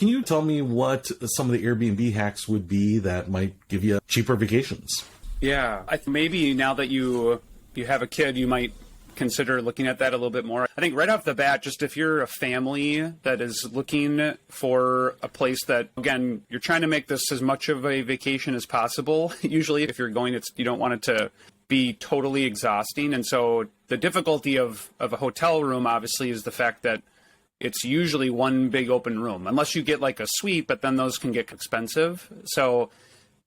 Can you tell me what some of the Airbnb hacks would be that might give you cheaper vacations? Yeah, maybe now that you have a kid, you might consider looking at that a little bit more. I think right off the bat, just if you're a family that is looking for a place that, again, you're trying to make this as much of a vacation as possible. Usually if you're going, you don't want it to be totally exhausting. And so the difficulty of a hotel room, obviously, is the fact that it's usually one big open room, unless you get like a suite, but then those can get expensive. So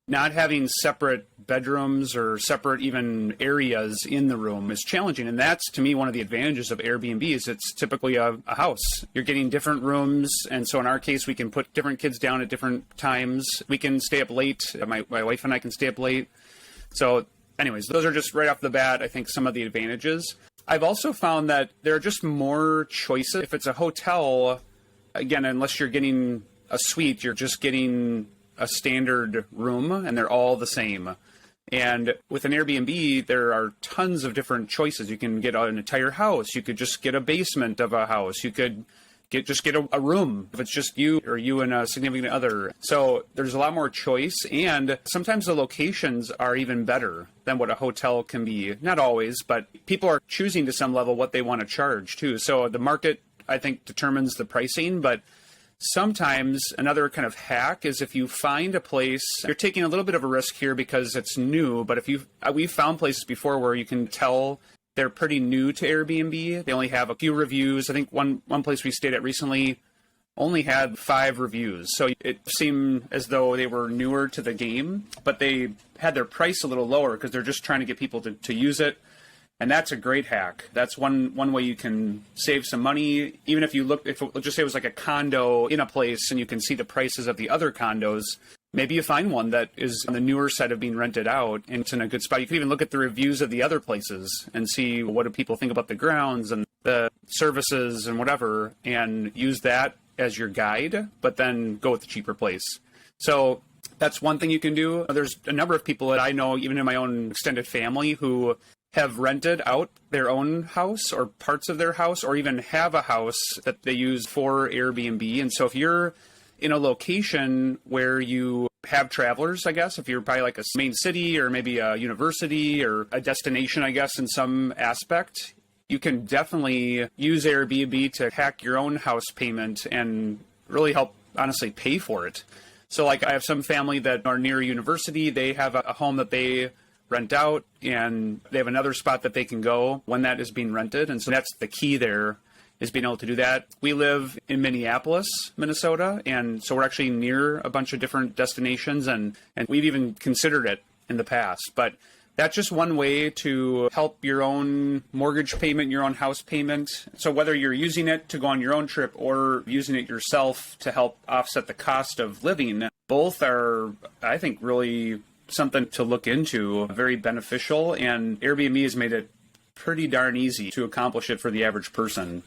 not having separate bedrooms or separate even areas in the room is challenging. And that's, to me, one of the advantages of Airbnb is it's typically a house. You're getting different rooms. And so in our case, we can put different kids down at different times. We can stay up late. My wife and I can stay up late. So anyways, those are just right off the bat, I think, some of the advantages. I've also found that there are just more choices. If it's a hotel, again, unless you're getting a suite, you're just getting a standard room and they're all the same. And with an Airbnb, there are tons of different choices. You can get an entire house. You could just get a basement of a house. You could get a room if it's just you or you and a significant other. So there's a lot more choice. And sometimes the locations are even better than what a hotel can be. Not always, but people are choosing to some level what they want to charge too. So the market, I think, determines the pricing, but sometimes another kind of hack is if you find a place, you're taking a little bit of a risk here because it's new, but we've found places before where you can tell they're pretty new to Airbnb. They only have a few reviews. I think one place we stayed at recently only had 5 reviews. So it seemed as though they were newer to the game, but they had their price a little lower because they're just trying to get people to use it. And that's a great hack. That's one way you can save some money. Even if let's just say it was like a condo in a place and you can see the prices of the other condos, maybe you find one that is on the newer side of being rented out and it's in a good spot. You can even look at the reviews of the other places and see what do people think about the grounds and the services and whatever, and use that as your guide, but then go with the cheaper place. So that's one thing you can do. There's a number of people that I know, even in my own extended family, who have rented out their own house or parts of their house, or even have a house that they use for Airbnb. And so if you're in a location where you have travelers, I guess, if you're by like a main city or maybe a university or a destination, I guess, in some aspect, you can definitely use Airbnb to hack your own house payment and really help, honestly, pay for it. So like I have some family that are near a university. They have a home that they rent out, and they have another spot that they can go when that is being rented. And so that's the key there, is being able to do that. We live in Minneapolis, Minnesota, and so we're actually near a bunch of different destinations, and we've even considered it in the past. But that's just one way to help your own mortgage payment, your own house payment. So whether you're using it to go on your own trip or using it yourself to help offset the cost of living, both are, I think, really something to look into, very beneficial, and Airbnb has made it pretty darn easy to accomplish it for the average person.